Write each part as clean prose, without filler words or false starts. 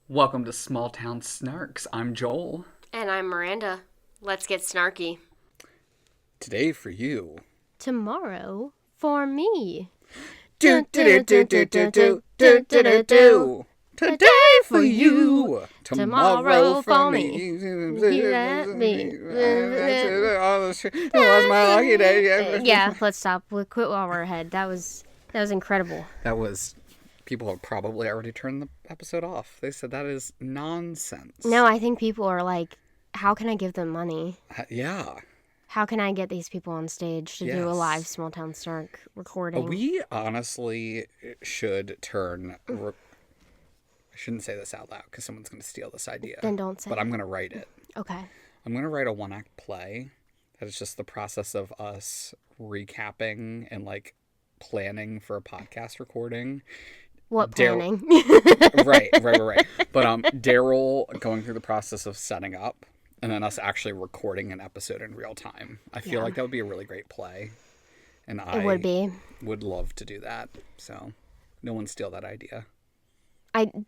Welcome to Small Town Snarks. I'm Joel. And I'm Miranda. Let's get snarky. Today for you. Tomorrow for me. Do do do do do do do do do do. Today for you. Tomorrow for me. That me. It was my lucky day. Yeah, let's stop. We'll quit while we're ahead. That was incredible. People have probably already turned the episode off. They said that is nonsense. No, I think people are like, how can I give them money? Yeah. How can I get these people on stage to do a live Small Town Snark recording? We honestly should turn... I shouldn't say this out loud because someone's going to steal this idea. Then don't say But I'm going to write it. Okay. I'm going to write a one-act play that is just the process of us recapping and, planning for a podcast recording. What planning? Right. But Daryl going through the process of setting up and then us actually recording an episode in real time. I feel like that would be a really great play. And I would love to do that. So no one steal that idea.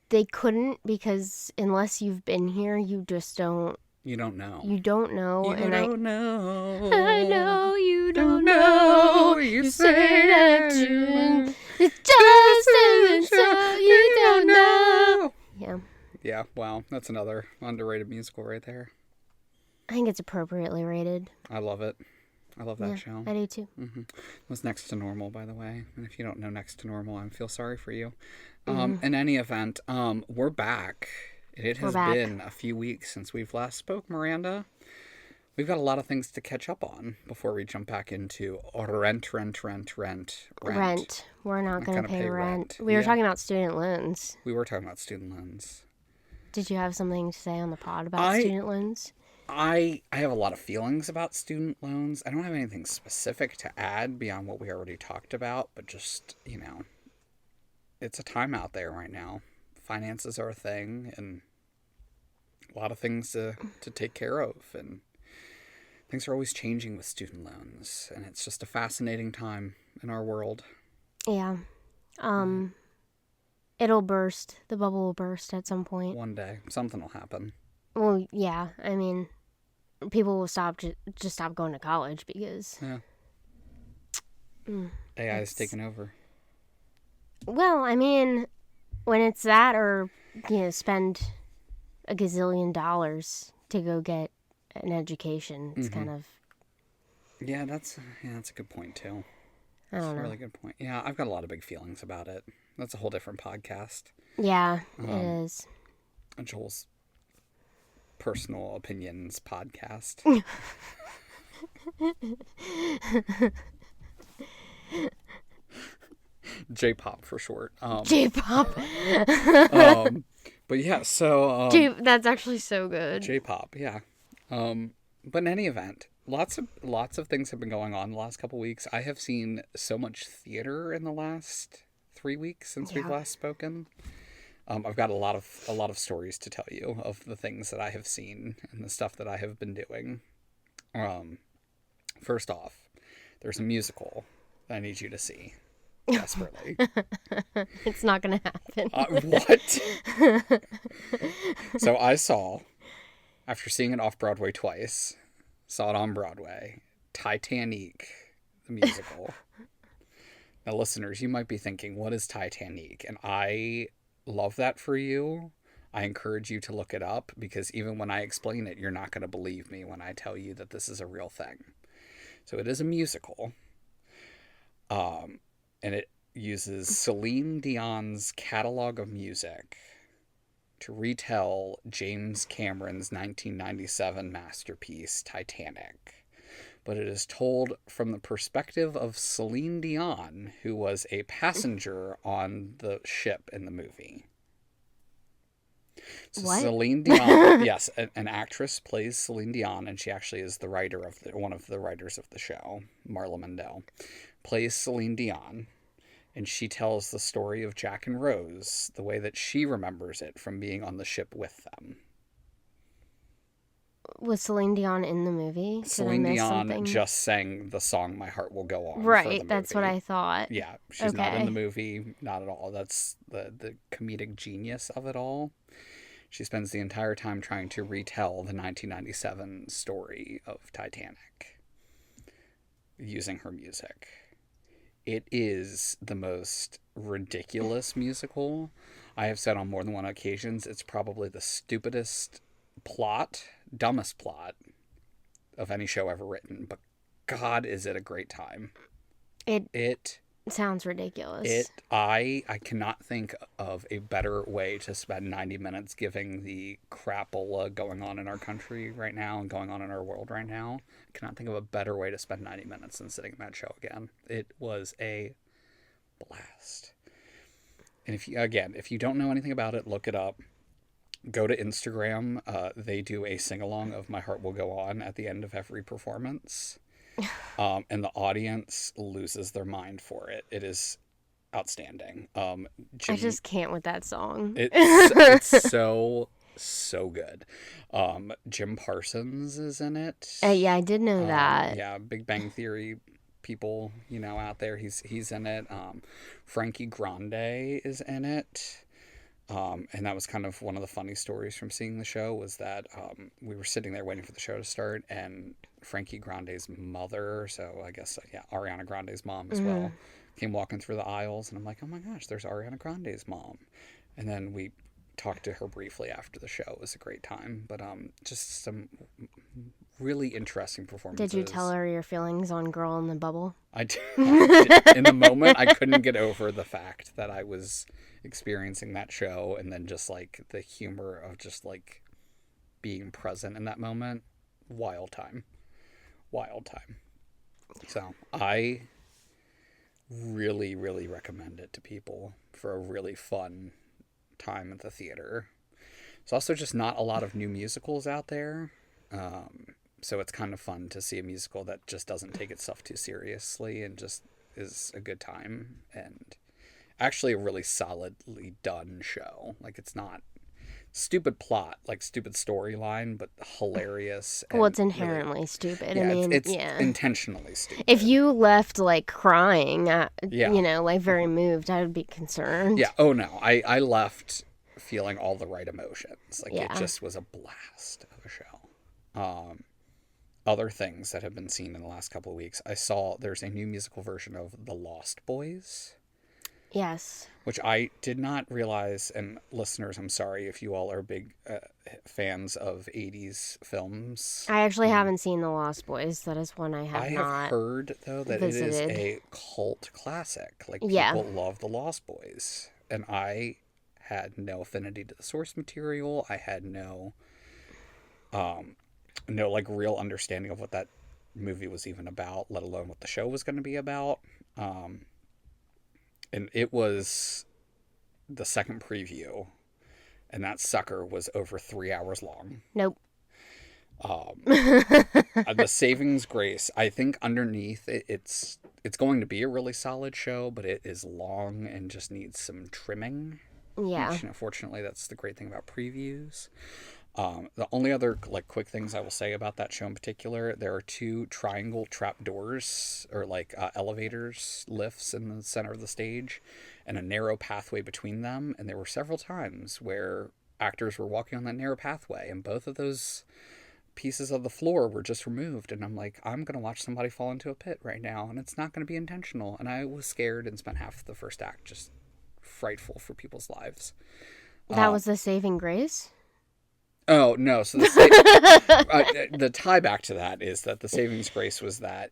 They couldn't, because unless you've been here, you just don't. You don't know. You don't know. You don't know. I know you don't know. You say that you. It's just isn't so you don't know. Yeah. Yeah, wow. That's another underrated musical right there. I think it's appropriately rated. I love it. I love that show. I do too. Mm-hmm. It was Next to Normal, by the way. And if you don't know Next to Normal, I feel sorry for you. In any event, we're back. It has been a few weeks since we've last spoke, Miranda. We've got a lot of things to catch up on before we jump back into rent. We're not going to pay rent. We were talking about student loans. We were talking about student loans. Did you have something to say on the pod about student loans? I have a lot of feelings about student loans. I don't have anything specific to add beyond what we already talked about, but just, it's a time out there right now. Finances are a thing, and a lot of things to take care of, and things are always changing with student loans, and it's just a fascinating time in our world. Yeah. It'll burst. The bubble will burst at some point. One day. Something will happen. Well, yeah. I mean, people will just stop going to college because... Yeah. AI is taking over. Well, I mean, when it's that, or, spend a gazillion dollars to go get an education, it's kind of... Yeah, that's a good point, too. I don't know. That's a really good point. Yeah, I've got a lot of big feelings about it. That's a whole different podcast. Yeah, it is. Joel's personal opinions podcast. J-pop for short. J-pop. But yeah, so... that's actually so good. J-pop, yeah. But in any event, lots of things have been going on the last couple weeks. I have seen so much theater in the last 3 weeks since we've last spoken. I've got a lot of stories to tell you of the things that I have seen and the stuff that I have been doing. First off, there's a musical that I need you to see desperately. It's not going to happen. What? So I saw, after seeing it off Broadway twice, saw it on Broadway, Titanic, the musical. Now, listeners, you might be thinking, what is Titanic? And I love that for you. I encourage you to look it up, because even when I explain it, you're not going to believe me when I tell you that this is a real thing. So it is a musical. And it uses Celine Dion's catalog of music to retell James Cameron's 1997 masterpiece, Titanic. But it is told from the perspective of Celine Dion, who was a passenger on the ship in the movie. So what? Celine Dion, yes, an actress plays Celine Dion, and she actually is the writer of one of the writers of the show, Marla Mendel, plays Celine Dion, and she tells the story of Jack and Rose the way that she remembers it from being on the ship with them. Was Celine Dion in the movie? Celine Dion just sang the song "My Heart Will Go On." Right, that's what I thought. Yeah, she's not in the movie, not at all. That's the comedic genius of it all. She spends the entire time trying to retell the 1997 story of Titanic using her music. It is the most ridiculous musical. I have said on more than one occasion, it's probably the stupidest plot, dumbest plot of any show ever written. But God, is it a great time. It sounds ridiculous. I cannot think of a better way to spend 90 minutes giving the crapola going on in our country right now and going on in our world right now. I cannot think of a better way to spend 90 minutes than sitting in that show again. It was a blast. And if you don't know anything about it, look it up. Go to Instagram. They do a sing-along of My Heart Will Go On at the end of every performance. And the audience loses their mind for it. It is outstanding. I just can't with that song. It's so good. Jim Parsons is in it. Yeah, I did know that. Yeah, Big Bang Theory people, out there. He's in it. Frankie Grande is in it. And that was kind of one of the funny stories from seeing the show was that we were sitting there waiting for the show to start, and Frankie Grande's mother, so I guess, Ariana Grande's mom as well, came walking through the aisles, and I'm like, oh my gosh, there's Ariana Grande's mom. And then we talked to her briefly after the show. It was a great time, but just some really interesting performances. Did you tell her your feelings on Girl in the Bubble? I did. In the moment, I couldn't get over the fact that I was experiencing that show, and then just like the humor of just like being present in that moment. Wild time. So I really, really recommend it to people for a really fun time at the theater. There's also just not a lot of new musicals out there. So it's kind of fun to see a musical that just doesn't take itself too seriously and just is a good time, and actually a really solidly done show. Like, it's not stupid plot, like stupid storyline, but hilarious. Well, it's inherently really stupid. Yeah, I mean, it's intentionally stupid. If you left like crying, like very moved, I would be concerned. Yeah. Oh no, I left feeling all the right emotions. Like, it just was a blast of a show. Other things that have been seen in the last couple of weeks, I saw there's a new musical version of The Lost Boys. Yes. Which I did not realize, and listeners, I'm sorry if you all are big fans of 80s films. I actually haven't seen The Lost Boys. That is one I have heard, though, that visited. It is a cult classic. Like, people love The Lost Boys. And I had no affinity to the source material. I had no like real understanding of what that movie was even about, let alone what the show was going to be about. And it was the second preview, and that sucker was over 3 hours long. Nope. The savings grace, I think underneath it's going to be a really solid show, but it is long and just needs some trimming. Yeah. Which, fortunately, that's the great thing about previews. The only other quick things I will say about that show in particular, there are 2 triangle trapdoors or elevators, lifts in the center of the stage, and a narrow pathway between them. And there were several times where actors were walking on that narrow pathway, and both of those pieces of the floor were just removed. And I'm like, I'm going to watch somebody fall into a pit right now, and it's not going to be intentional. And I was scared and spent half the first act just frightful for people's lives. That was the saving grace? Oh, no. So the tie back to that is that the savings grace was that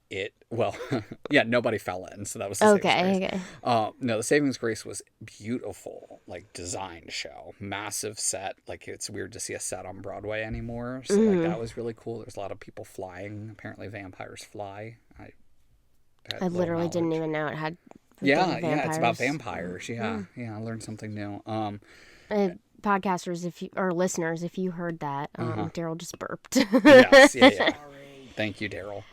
nobody fell in. So that was the savings grace. Okay. No, the savings grace was beautiful, designed show. Massive set. It's weird to see a set on Broadway anymore. So that was really cool. There's a lot of people flying. Apparently vampires fly. I literally didn't even know it had vampires. It's about vampires. Yeah. Yeah, I learned something new. Podcasters, listeners, if you heard that, Daryl just burped. Yes, yeah. Thank you, Daryl.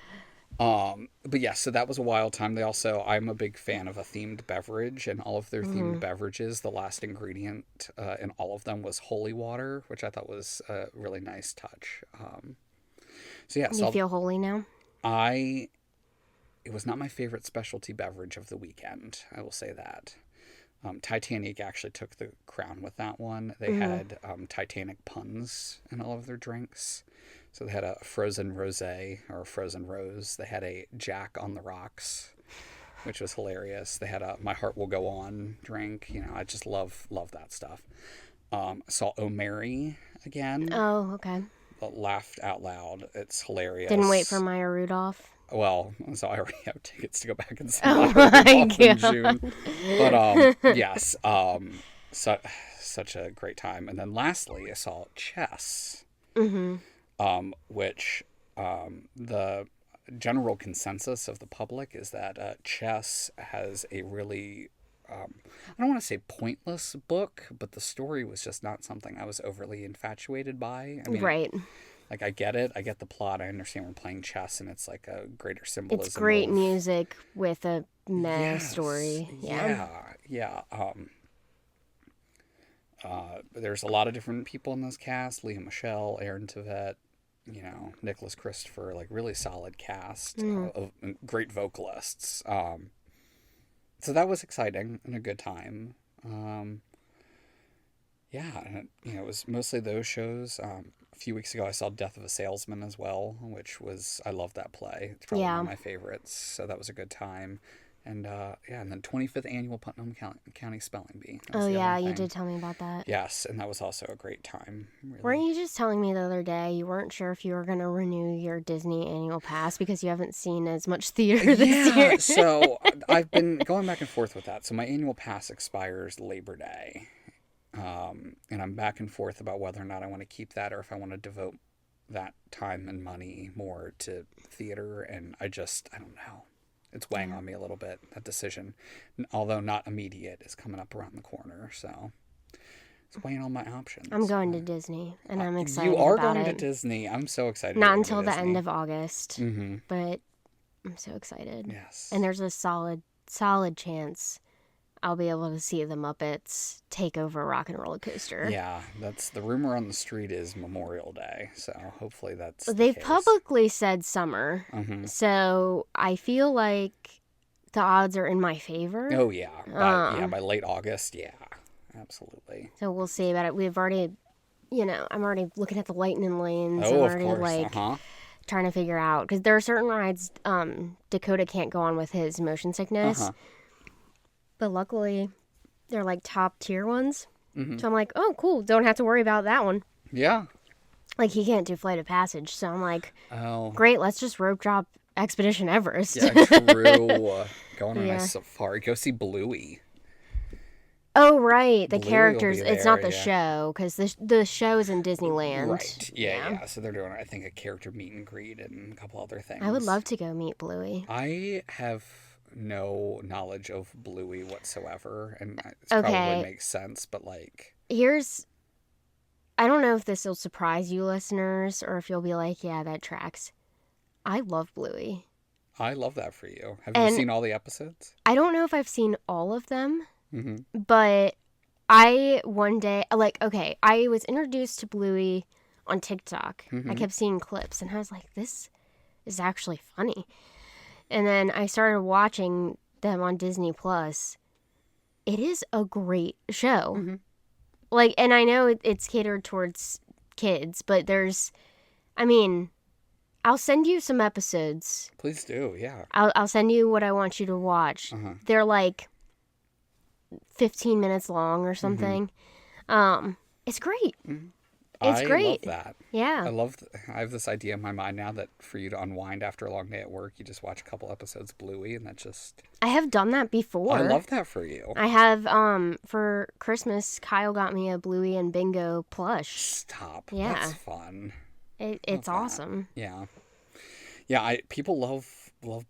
But yeah, so that was a wild time. I'm a big fan of a themed beverage, and all of their themed beverages, the last ingredient in all of them was holy water, which I thought was a really nice touch. You feel holy now? It was not my favorite specialty beverage of the weekend. I will say that. Titanic actually took the crown with that one. They had Titanic puns in all of their drinks. So they had a frozen rosé or a frozen rose. They had a Jack on the rocks, which was hilarious. They had a My Heart Will Go On drink. You know, I just love that stuff. I saw O'Mary again. Oh, okay. Laughed out loud. It's hilarious. Didn't wait for Maya Rudolph. Well, so I already have tickets to go back and see Oh Maya my Rudolph in God. June. But yes, such a great time. And then lastly, I saw Chess, which the general consensus of the public is that Chess has a really I don't want to say pointless book, but the story was just not something I was overly infatuated by. I mean, Right. like, I get it. I get the plot. I understand we're playing chess and it's like a greater symbolism. It's great of, music with a meh yes, story. Yeah. Yeah. There's a lot of different people in this cast. Leah Michele, Aaron Tveit, you know, Nicholas Christopher, like really solid cast of great vocalists. So that was exciting and a good time. Yeah, and it was mostly those shows. A few weeks ago, I saw Death of a Salesman as well, which was, I love that play. It's probably one of my favorites. So that was a good time. And and then 25th Annual Putnam County Spelling Bee. Oh, yeah, you did tell me about that. Yes, and that was also a great time. Really. Weren't you just telling me the other day you weren't sure if you were going to renew your Disney annual pass because you haven't seen as much theater this year? So I've been going back and forth with that. So my annual pass expires Labor Day. And I'm back and forth about whether or not I want to keep that or if I want to devote that time and money more to theater. And I don't know. It's weighing on me a little bit, that decision. Although not immediate, is coming up around the corner. So it's weighing on my options. I'm going to Disney, and I'm excited You are about going it. to Disney. I'm so excited. Not until the end of August, Mm-hmm. but I'm so excited. Yes. And there's a solid chance I'll be able to see the Muppets take over Rock and Roller Coaster. Yeah, that's the rumor on the street is Memorial Day, so hopefully that's They've the case. publicly said summer, so I feel like the odds are in my favor. Oh yeah, by late August, yeah, absolutely. So we'll see about it. We've already, I'm already looking at the lightning lanes. Oh, I'm already of course, trying to figure out because there are certain rides Dakota can't go on with his motion sickness. But luckily, they're like top tier ones. So I'm like, oh, cool. Don't have to worry about that one. Yeah. Like, he can't do Flight of Passage. So I'm like, oh, great. Let's just rope drop Expedition Everest. Yeah, true. Go on a nice safari. Go see Bluey. Oh, right. The Bluey characters. will be It's not the there, show because the show is in Disneyland. Right. Yeah. So they're doing, I think, a character meet and greet and a couple other things. I would love to go meet Bluey. I have no knowledge of Bluey whatsoever, and it probably makes sense, but like... I don't know if this will surprise you listeners, or if you'll be like, yeah, that tracks. I love Bluey. I love that for you. Have you seen all the episodes? I don't know if I've seen all of them, but I one day, I was introduced to Bluey on TikTok. I kept seeing clips, and I was like, this is actually funny. And then I started watching them on Disney Plus. It is a great show. And I know it's catered towards kids, but I'll send you some episodes. Please do, yeah. I'll send you what I want you to watch. They're like 15 minutes long or something. It's great. It's great. I love that. Yeah. I have this idea in my mind now that for you to unwind after a long day at work, you just watch a couple episodes of Bluey, and that just... I have done that before. I love that for you. I have, for Christmas, Kyle got me a Bluey and Bingo plush. Stop. Yeah. That's fun. It's awesome. Yeah. Yeah, people love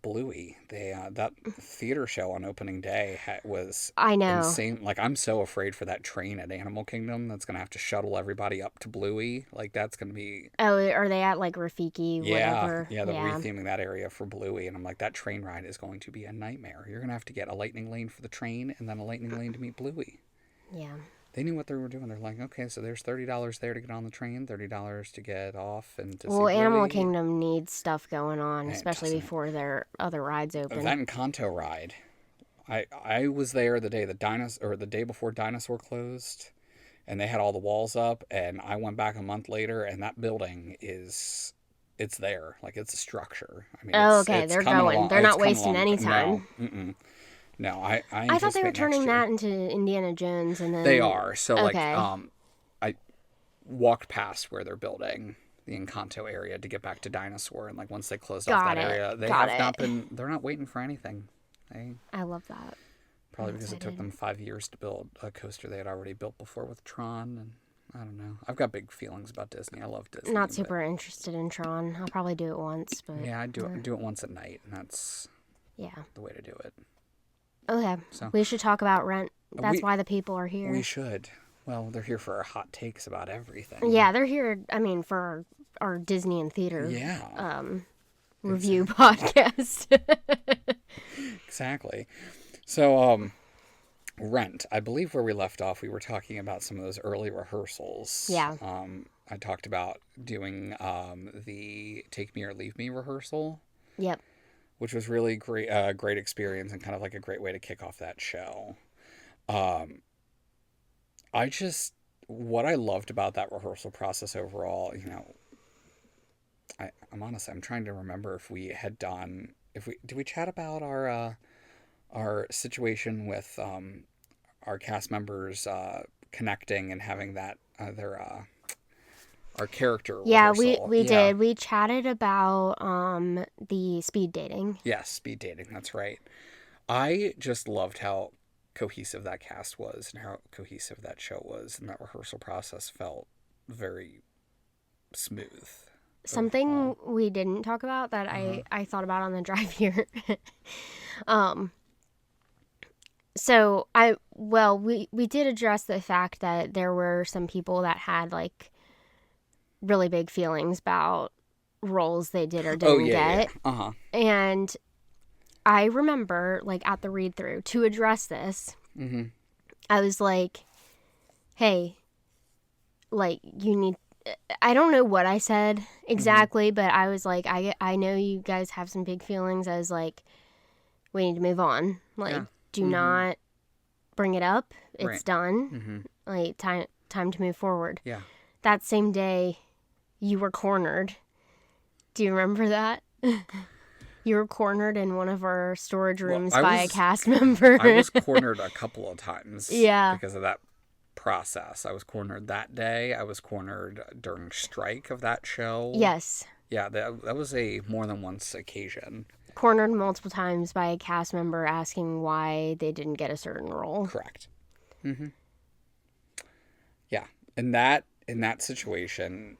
Bluey. They that theater show on opening day was insane. Like, I'm so afraid for that train at Animal Kingdom that's gonna have to shuttle everybody up to Bluey. Like, that's gonna be... Oh, are they at like Rafiki? Whatever? Yeah, they're retheming that area for Bluey, and I'm like, that train ride is going to be a nightmare. You're gonna have to get a lightning lane for the train and then a lightning lane to meet Bluey. Yeah. They knew what they were doing. They're like, okay, so there's $30 there to get on the train, $30 to get off, and to see Bluey. Animal Kingdom needs stuff going on, especially before their other rides open. That and Kanto ride. I was there the day the day before Dinosaur closed, and they had all the walls up, and I went back a month later, and that building it's there, like it's a structure. I mean, Oh, okay. it's They're coming going. along. They're It's not coming wasting along. any No, time. no. I I thought they were anticipate next turning year. that into Indiana Jones, and then They are. So okay. I walked past where they're building the Encanto area to get back to Dinosaur, and like once they closed off Got that it. area, they Got have it. not been. They're not waiting for anything. They I love that. probably I'm because it took excited. them 5 years to build a coaster they had already built before with Tron, and I don't know. I've got big feelings about Disney. I love Disney. Not but super interested in Tron. I'll probably do it once, but yeah, I do it once at night, and that's yeah. the way to do it. Okay. So We should talk about Rent. That's we why the people are here. we should. Well, they're here for our hot takes about everything. Yeah, they're here. I mean, for our Disney and theater Yeah. review podcast. Exactly. So, Rent. I believe where we left off, we were talking about some of those early rehearsals. Yeah. I talked about doing the Take Me or Leave Me rehearsal, Yep. which was really great, great experience and kind of like a great way to kick off that show. What I loved about that rehearsal process overall, I'm honestly, I'm trying to remember if we had done, did we chat about our situation with our cast members connecting and having that our character Yeah, rehearsal. we did. We chatted about the speed dating. Yes, speed dating. That's right. I just loved how cohesive that cast was and how cohesive that show was, and that rehearsal process felt very smooth. Something we didn't talk about that I thought about on the drive here. So we did address the fact that there were some people that had like really big feelings about roles they did or didn't get. Yeah. And I remember, like, at the read through to address this, I was like, hey, like, you need, I don't know what I said exactly, but I was like, I know you guys have some big feelings. I was like, we need to move on. Like, do not bring it up. It's done. Like, time to move forward. Yeah. That same day, you were cornered. Do you remember that? You were cornered in one of our storage rooms by a cast member. I was cornered a couple of times. Yeah. Because of that process. I was cornered that day. I was cornered during strike of that show. Yes. Yeah, that was a more than once occasion. Cornered multiple times by a cast member asking why they didn't get a certain role. Correct. Yeah. In that situation,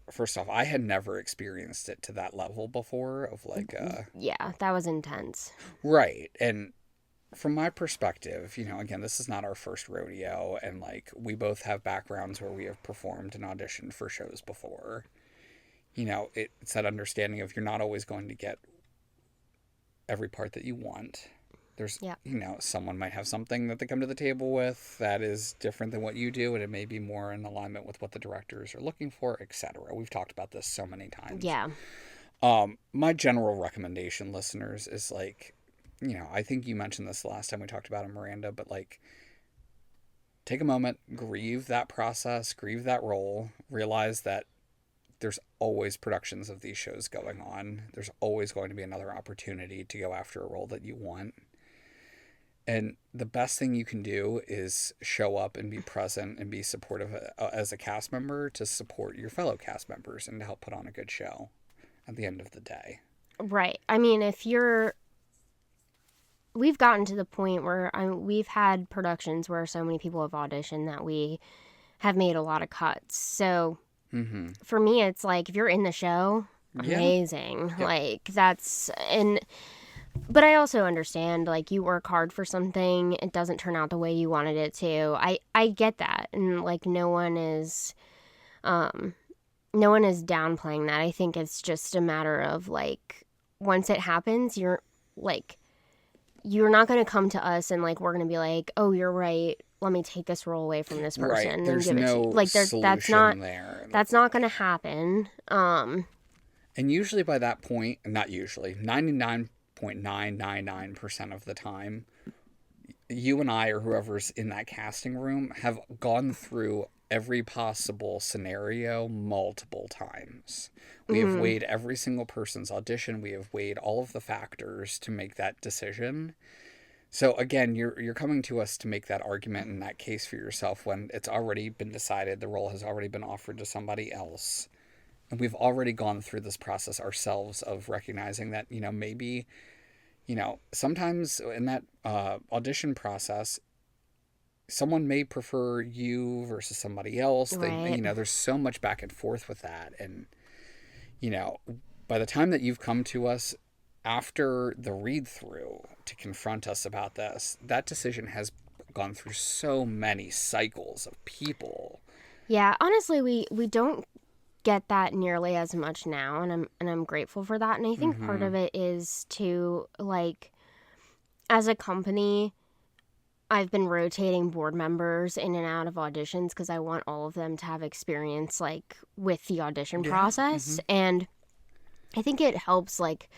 first off, I had never experienced it to that level before of like yeah, that was intense. Right. And from my perspective, again, this is not our first rodeo, and like we both have backgrounds where we have performed and auditioned for shows before. It's that understanding of you're not always going to get every part that you want. There's, someone might have something that they come to the table with that is different than what you do, and it may be more in alignment with what the directors are looking for, etc. We've talked about this so many times. Yeah. My general recommendation, listeners, is like, I think you mentioned this the last time we talked about it, Miranda, but like, take a moment, grieve that process, grieve that role, realize that there's always productions of these shows going on. There's always going to be another opportunity to go after a role that you want. And the best thing you can do is show up and be present and be supportive as a cast member to support your fellow cast members and to help put on a good show at the end of the day. Right. I mean, we've gotten to the point where we've had productions where so many people have auditioned that we have made a lot of cuts. So for me, it's like, if you're in the show, amazing. Yeah. Like, but I also understand, like, you work hard for something, it doesn't turn out the way you wanted it to. I get that. And like, no one is downplaying that. I think it's just a matter of like, once it happens, you're not going to come to us and like, we're going to be like, oh, you're right, let me take this role away from this person. Right. And There's give no it to you. Like, solution there. That's not going to happen. And usually by that point, not usually, 99.9% 99.999% of the time, you and I or whoever's in that casting room have gone through every possible scenario multiple times. We have weighed every single person's audition. We have weighed all of the factors to make that decision. So again, you're coming to us to make that argument and that case for yourself when it's already been decided, the role has already been offered to somebody else. And we've already gone through this process ourselves of recognizing that, maybe, sometimes in that audition process, someone may prefer you versus somebody else. Right. There's so much back and forth with that. And, by the time that you've come to us after the read through to confront us about this, that decision has gone through so many cycles of people. Yeah, honestly, we don't get that nearly as much now, and I'm grateful for that. And I think part of it is to, like, as a company, I've been rotating board members in and out of auditions because I want all of them to have experience, like, with the audition process. And I think it helps, like,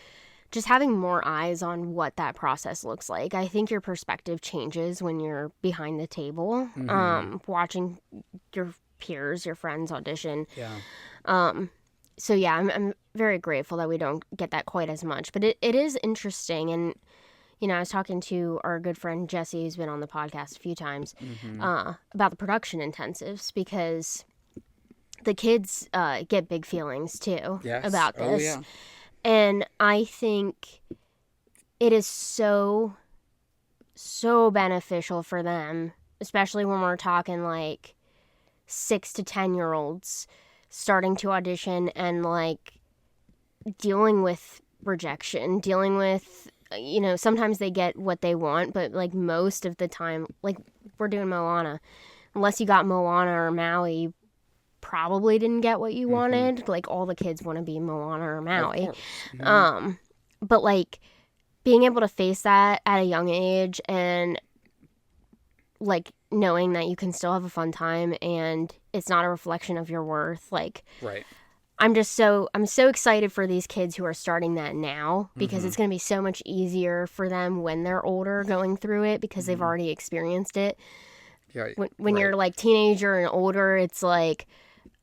just having more eyes on what that process looks like. I think your perspective changes when you're behind the table, watching your peers, your friends audition. Yeah. So yeah, I'm very grateful that we don't get that quite as much. But it is interesting. And, I was talking to our good friend Jesse, who's been on the podcast a few times, about the production intensives, because the kids get big feelings too about this. Oh, yeah. And I think it is so, so beneficial for them, especially when we're talking like 6 to 10-year-olds starting to audition and like dealing with rejection, dealing with, sometimes they get what they want, but like most of the time, like we're doing Moana. Unless you got Moana or Maui, you probably didn't get what you wanted. Like all the kids want to be Moana or Maui. But like being able to face that at a young age and like knowing that you can still have a fun time and it's not a reflection of your worth, like Right. I'm so excited for these kids who are starting that now, because it's going to be so much easier for them when they're older going through it, because they've already experienced it. Yeah. When you're like teenager and older, it's like,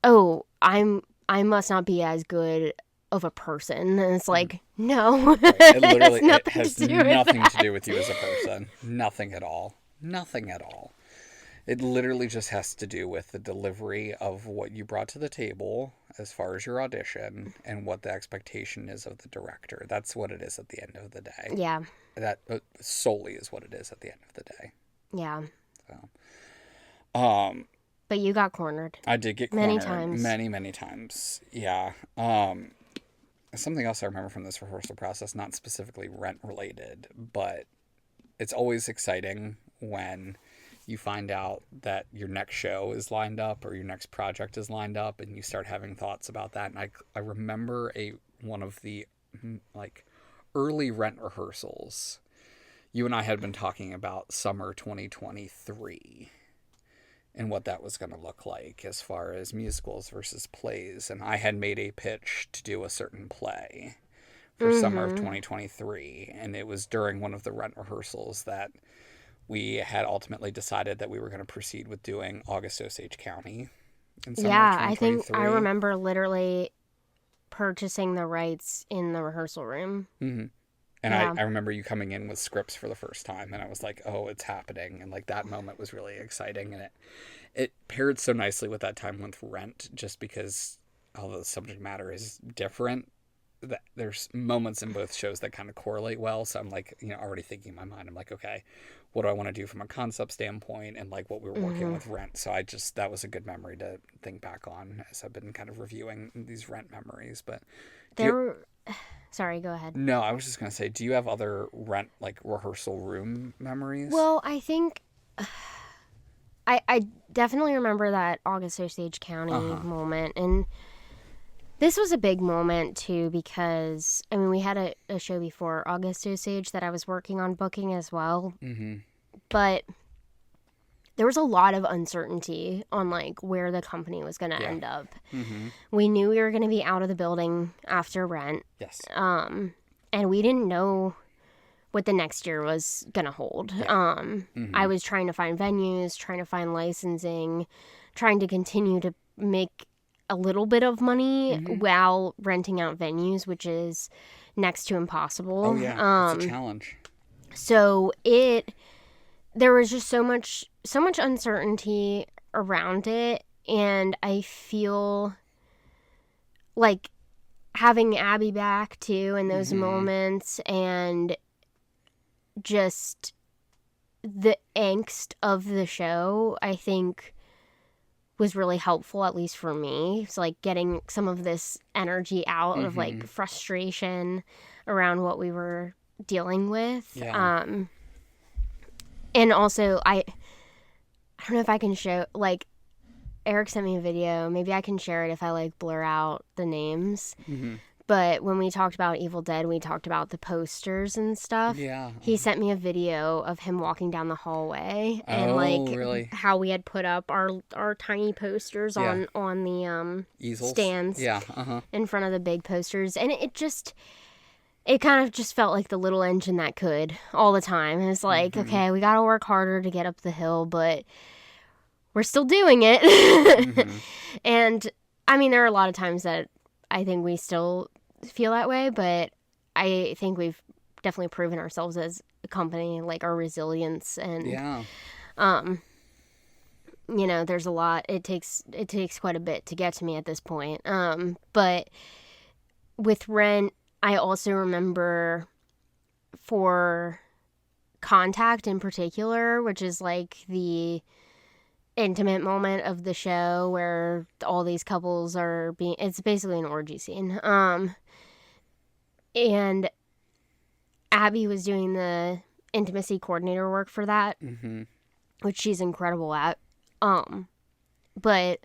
oh, I must not be as good of a person. And it's like, no. It literally it has nothing to do with you as a person. Nothing at all. Nothing at all. It literally just has to do with the delivery of what you brought to the table as far as your audition and what the expectation is of the director. That's what it is at the end of the day. Yeah. That solely is what it is at the end of the day. Yeah. So, but you got cornered. I did get cornered many times. Many times. Yeah. Something else I remember from this rehearsal process, not specifically rent related, but it's always exciting when you find out that your next show is lined up or your next project is lined up and you start having thoughts about that. And I remember one of the like early rent rehearsals. You and I had been talking about summer 2023 and what that was going to look like as far as musicals versus plays. And I had made a pitch to do a certain play for summer of 2023. And it was during one of the rent rehearsals that we had ultimately decided that we were going to proceed with doing August Osage County in summer of 2023. I think I remember literally purchasing the rights in the rehearsal room. And I remember you coming in with scripts for the first time, and I was like, oh, it's happening. And like that moment was really exciting. And it paired so nicely with that time with Rent, just because although the subject matter is different, that there's moments in both shows that kind of correlate well. So I'm like, already thinking in my mind, I'm like, okay, what do I want to do from a concept standpoint and like what we were working with Rent. So that was a good memory to think back on as I've been kind of reviewing these Rent memories. But sorry, go ahead. No, I was just going to say, do you have other Rent like rehearsal room memories? Well, I think I definitely remember that August Osage County moment. And this was a big moment, too, because, I mean, we had a show before August Osage that I was working on booking as well. But there was a lot of uncertainty on, like, where the company was going to end up. We knew we were going to be out of the building after Rent. Yes. And we didn't know what the next year was gonna hold. Yeah. I was trying to find venues, trying to find licensing, trying to continue to make a little bit of money while renting out venues, which is next to impossible. Oh yeah, it's a challenge. So there was just so much uncertainty around it, and I feel like having Abby back too in those moments, and just the angst of the show, I think was really helpful, at least for me. It's like getting some of this energy out of like frustration around what we were dealing with. Yeah. And also I don't know if I can show, like, Eric sent me a video. Maybe I can share it if I like blur out the names. But when we talked about Evil Dead, we talked about the posters and stuff. Yeah. He sent me a video of him walking down the hallway and really? how we had put up our tiny posters on the Easels? stands Yeah. in front of the big posters. And it kind of just felt like the little engine that could all the time. It's like, okay, we got to work harder to get up the hill, but we're still doing it. And I mean, there are a lot of times that I think we still feel that way, but I think we've definitely proven ourselves as a company, like our resilience, and you know, there's a lot. It takes quite a bit to get to me at this point. But with Rent, I also remember for Contact in particular, which is like the intimate moment of the show where all these couples are being, it's basically an orgy scene. And Abby was doing the intimacy coordinator work for that, which she's incredible at. But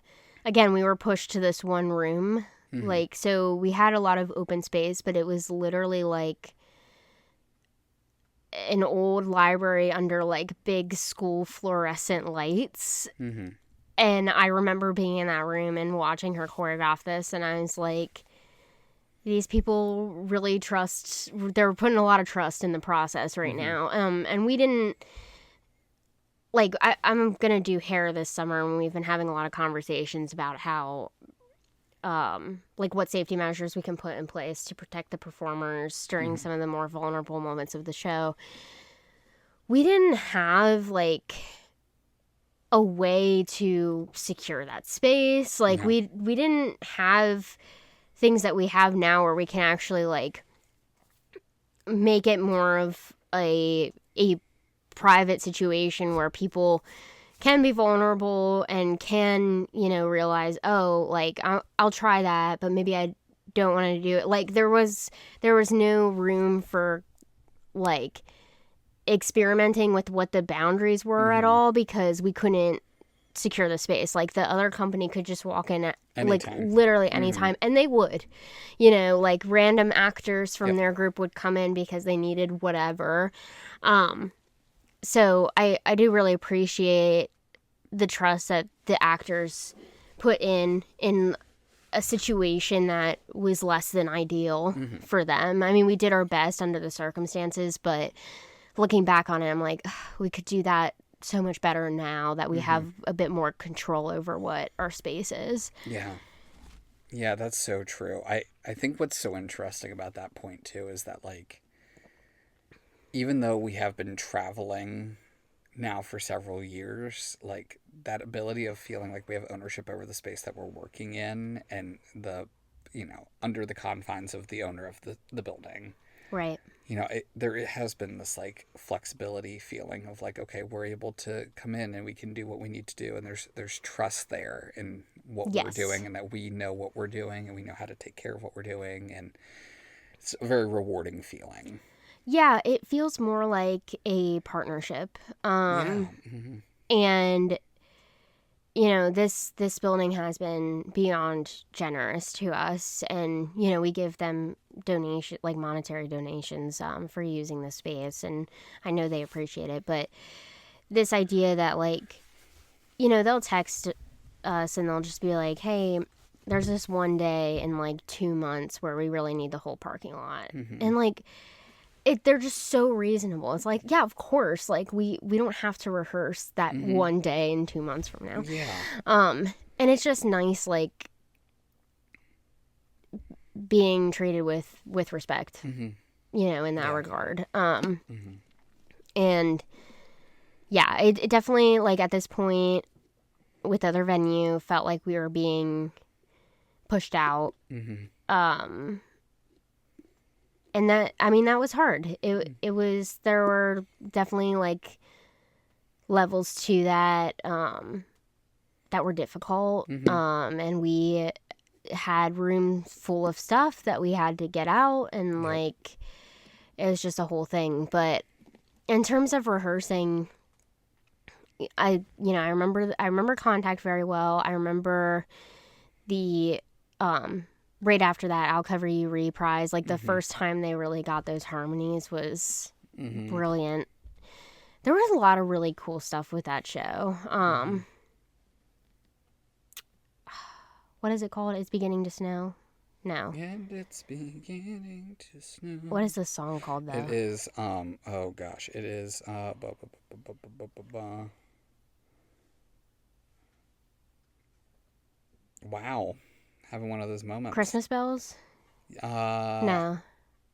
again, we were pushed to this one room. Like, so we had a lot of open space, but it was literally like an old library under like big school fluorescent lights. And I remember being in that room and watching her choreograph this, and I was like, these people really trust, they're putting a lot of trust in the process right now. And we didn't, like, I'm gonna do hair this summer, and we've been having a lot of conversations about how like what safety measures we can put in place to protect the performers during some of the more vulnerable moments of the show. We didn't have like a way to secure that space. Like we didn't have things that we have now where we can actually like make it more of a private situation where people can be vulnerable and can, you know, realize, oh, like, I'll try that, but maybe I don't want to do it. Like, there was no room for, like, experimenting with what the boundaries were at all, because we couldn't secure the space. Like, the other company could just walk in at, Anytime. like, literally anytime, and they would. You know, like, random actors from their group would come in because they needed whatever. So I do really appreciate the trust that the actors put in a situation that was less than ideal for them. I mean, we did our best under the circumstances, but looking back on it, I'm like, we could do that so much better now that we have a bit more control over what our space is. Yeah, that's so true. I think what's so interesting about that point too is that, like, even though we have been traveling now for several years, like, that ability of feeling like we have ownership over the space that we're working in, and the, you know, under the confines of the owner of the building. Right. You know, there has been this, like, flexibility feeling of, like, okay, we're able to come in and we can do what we need to do, and there's trust there in what we're doing, and that we know what we're doing, and we know how to take care of what we're doing, and it's a very rewarding feeling. Yeah, it feels more like a partnership. And, you know, this building has been beyond generous to us. And, you know, we give them monetary donations for using the space. And I know they appreciate it. But this idea that, like, you know, they'll text us and they'll just be like, hey, there's this one day in, like, 2 months where we really need the whole parking lot. And, like, they're just so reasonable. It's like, yeah, of course, like we don't have to rehearse that one day in 2 months from now. Yeah. And it's just nice, like, being treated with respect, you know, in that regard. And yeah, it definitely, like, at this point with the other venue, felt like we were being pushed out. And that, I mean, that was hard. It was, there were definitely, like, levels to that, that were difficult. And we had room full of stuff that we had to get out, and like, it was just a whole thing. But in terms of rehearsing, I remember Contact very well. I remember the, right after that, I'll Cover You reprise. Like, the first time they really got those harmonies was brilliant. There was a lot of really cool stuff with that show. What is it called? It's Beginning to Snow? No. And it's beginning to snow. What is this song called, though? It is, oh gosh, it is, wow. Having one of those moments. Christmas Bells? No.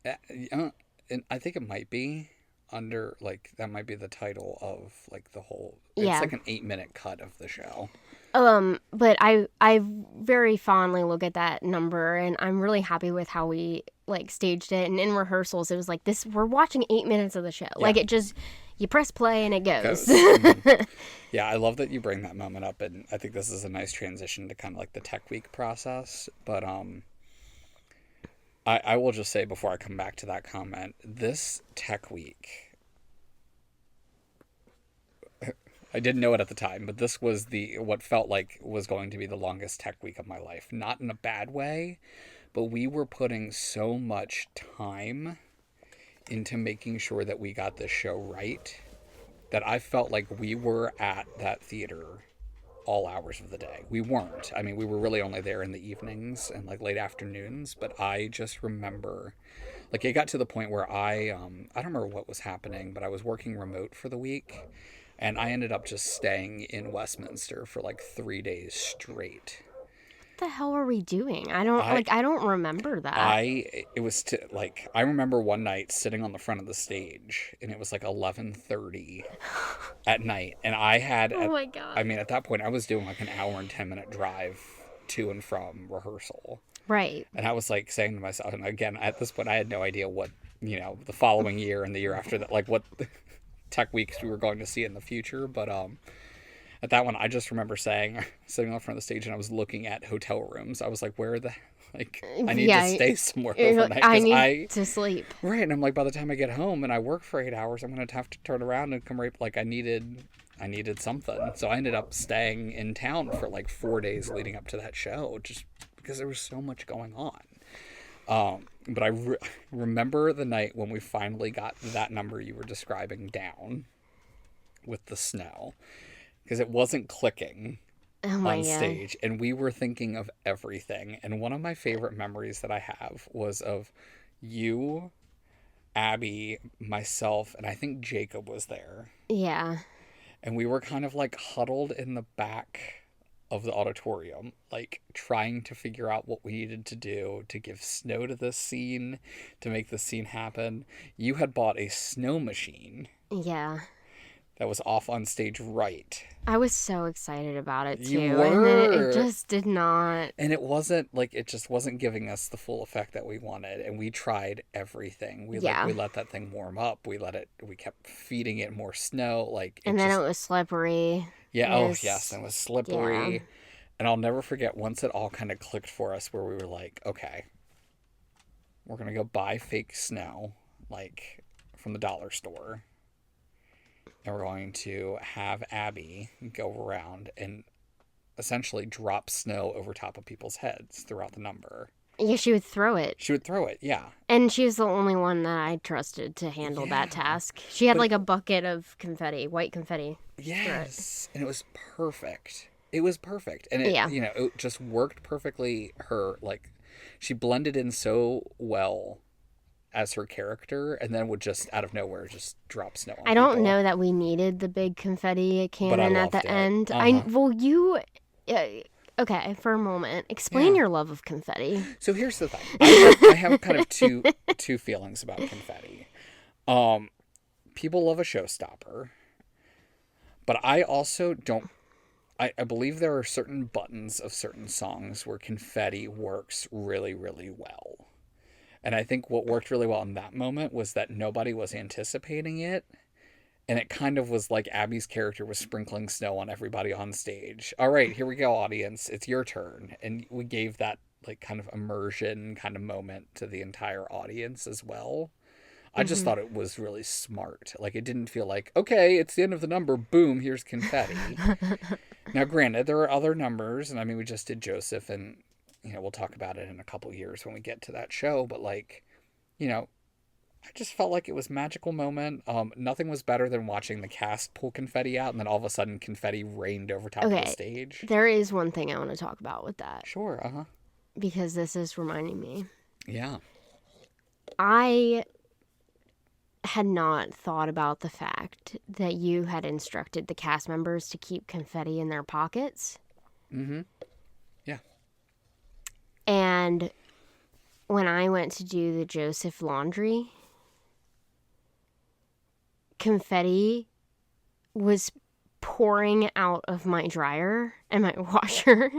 And I think it might be under, like, that might be the title of, like, the whole, it's like an 8-minute cut of the show. But I very fondly look at that number, and I'm really happy with how we, like, staged it. And in rehearsals, it was like, this, we're watching 8 minutes of the show. Yeah. Like, it just, you press play and it goes. Yeah, I love that you bring that moment up, and I think this is a nice transition to kind of like the Tech Week process. But I will just say before I come back to that comment, this Tech Week, I didn't know it at the time, but this was what felt like was going to be the longest Tech Week of my life. Not in a bad way, but we were putting so much time into making sure that we got this show right that I felt like we were at that theater all hours of the day. We weren't. I mean, we were really only there in the evenings and like late afternoons, but I just remember, like, it got to the point where I don't remember what was happening, but I was working remote for the week, and I ended up just staying in Westminster for like 3 days straight. What the hell were we doing? I don't remember that. I remember one night sitting on the front of the stage, and it was like 11:30 at night, and I had, oh my God. I mean, at that point I was doing like an hour and 10-minute drive to and from rehearsal. Right. And I was like saying to myself, and again, at this point I had no idea what, you know, the following year and the year after that, like what Tech Weeks we were going to see in the future, but at that one, I just remember sitting on the front of the stage, and I was looking at hotel rooms. I was like, where the, like, I need to stay somewhere overnight. I need to sleep. Right, and I'm like, by the time I get home and I work for 8 hours, I'm going to have to turn around and come right, like, I needed something. So I ended up staying in town for like 4 days leading up to that show, just because there was so much going on. But I remember the night when we finally got that number you were describing down with the snow, because it wasn't clicking on stage, and we were thinking of everything. And one of my favorite memories that I have was of you, Abby, myself, and I think Jacob was there. Yeah. And we were kind of like huddled in the back of the auditorium, like trying to figure out what we needed to do to give snow to this scene, to make the scene happen. You had bought a snow machine. Yeah. That was off on stage right. I was so excited about it, too. You were. And then it just did not. And it just wasn't giving us the full effect that we wanted. And we tried everything. We let that thing warm up. We kept feeding it more snow. And then it was slippery. Yeah, yes, and it was slippery. Yeah. And I'll never forget, once it all kind of clicked for us, where we were like, okay, we're going to go buy fake snow, like, from the dollar store. And we're going to have Abby go around and essentially drop snow over top of people's heads throughout the number. Yeah, she would throw it. Yeah. And she was the only one that I trusted to handle that task. She had like a bucket of confetti, white confetti. Yes. And it was perfect. It was perfect. And it, you know, it just worked perfectly. She blended in so well as her character, and then would just out of nowhere just drop snow on I don't people. know that we needed the big confetti cannon at the loved it. end. Okay, for a moment, explain your love of confetti. So here's the thing. I have kind of two feelings about confetti. People love a showstopper, but I also don't. I believe there are certain buttons of certain songs where confetti works really, really well. And I think what worked really well in that moment was that nobody was anticipating it. And it kind of was like Abby's character was sprinkling snow on everybody on stage. All right, here we go, audience. It's your turn. And we gave that like kind of immersion kind of moment to the entire audience as well. I just thought it was really smart. Like, it didn't feel like, okay, it's the end of the number. Boom, here's confetti. Now, granted, there are other numbers. And I mean, we just did Joseph. And, we'll talk about it in a couple years when we get to that show. But, like, I just felt like it was a magical moment. Nothing was better than watching the cast pull confetti out. And then all of a sudden, confetti rained over top of the stage. There is one thing I want to talk about with that. Sure, Because this is reminding me. Yeah. I had not thought about the fact that you had instructed the cast members to keep confetti in their pockets. Mm-hmm. Yeah. And when I went to do the Joseph laundry, confetti was pouring out of my dryer and my washer.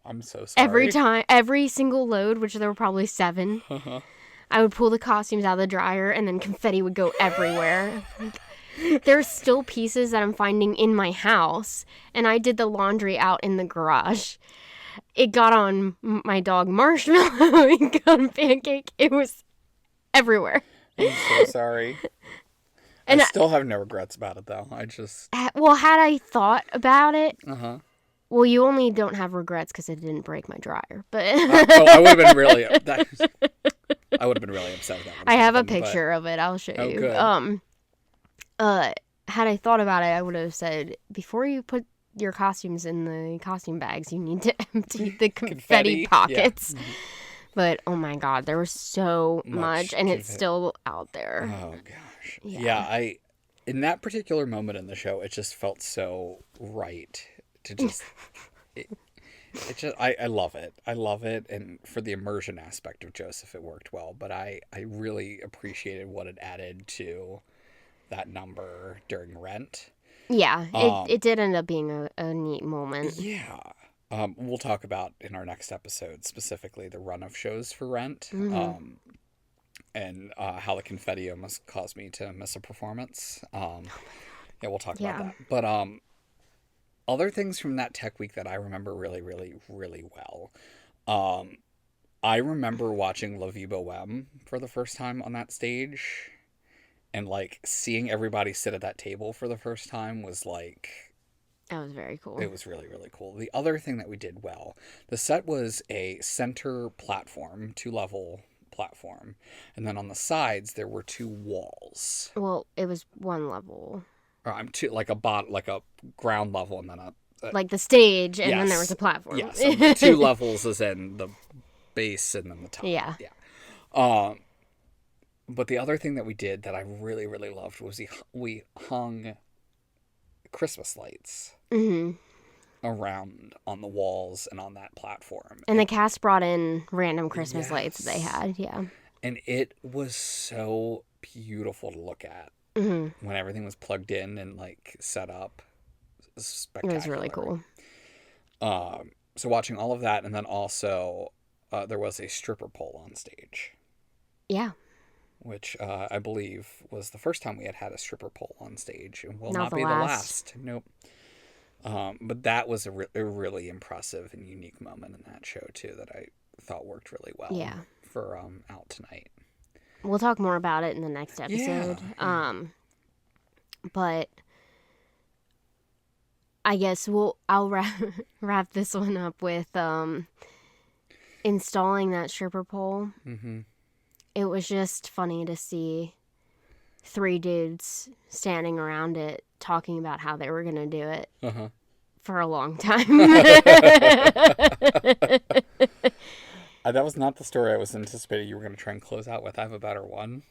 I'm so sorry. Every single load, which there were probably 7, I would pull the costumes out of the dryer and then confetti would go everywhere. There's still pieces that I'm finding in my house, and I did the laundry out in the garage. It got on my dog Marshmallow. It got on Pancake. It was everywhere. I'm so sorry. And I still have no regrets about it, though. Well, had I thought about it... Well, you only don't have regrets because it didn't break my dryer, but... I would have been really... I would have been really upset with that. I have a picture of it. I'll show you. Good. Had I thought about it, I would have said, before you put your costumes in the costume bags, you need to empty the confetti pockets. Yeah. But, oh my God, there was so much, and it's still out there. Oh, gosh. Yeah, in that particular moment in the show, it just felt so right to just... I love it. I love it, and for the immersion aspect of Joseph, it worked well. But I really appreciated what it added to that number during Rent. Yeah, it did end up being a neat moment. Yeah. We'll talk about in our next episode specifically the run of shows for Rent, and how the confetti almost caused me to miss a performance. We'll talk about that. But other things from that tech week that I remember really, really, really well. I remember watching La Vie Boheme for the first time on that stage, and like seeing everybody sit at that table for the first time was like... That was very cool. It was really, really cool. The other thing that we did well, the set was a center platform, 2-level platform, and then on the sides there were 2 walls. Well, it was 1 level. Like a ground level, and then like the stage, and then there was a platform. Yeah, so 2 levels is in the base and then the top. Yeah. But the other thing that we did that I really, really loved was we hung Christmas lights around on the walls and on that platform. And the cast brought in random Christmas lights they had, And it was so beautiful to look at when everything was plugged in and like set up. Spectacular. It was really cool. So watching all of that, and then also there was a stripper pole on stage. Yeah. Which I believe was the first time we had a stripper pole on stage, and will not the be last. the last. Nope. But that was a really impressive and unique moment in that show too that I thought worked really well. Yeah. For Out Tonight. We'll talk more about it in the next episode. Yeah. But I guess I'll wrap this one up with installing that stripper pole. Mm-hmm. It was just funny to see 3 dudes standing around it talking about how they were going to do it for a long time. I That was not the story I was anticipating you were going to try and close out with. I have a better one.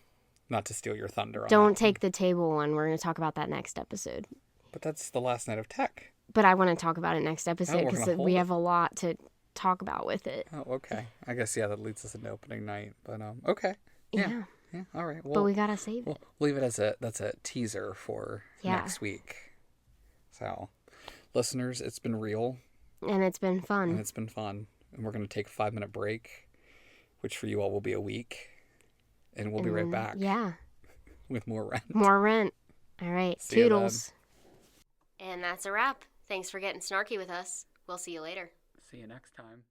Not to steal your thunder on Don't that take one. the table one. We're going to talk about that next episode. But that's the last night of tech. But I want to talk about it next episode we're because gonna hold we it. have a lot to talk about with it. Oh, okay. I guess, yeah, that leads us into opening night. But, okay. Yeah. All right. Well, But we got to save we'll it. leave it as that's a teaser for next week. So, listeners, it's been real. And it's been fun. And we're going to take a 5-minute break, which for you all will be a week. And we'll be right back. Yeah. With more rent. More rent. All right. See you Toodles. And that's a wrap. Thanks for getting snarky with us. We'll see you later. See you next time.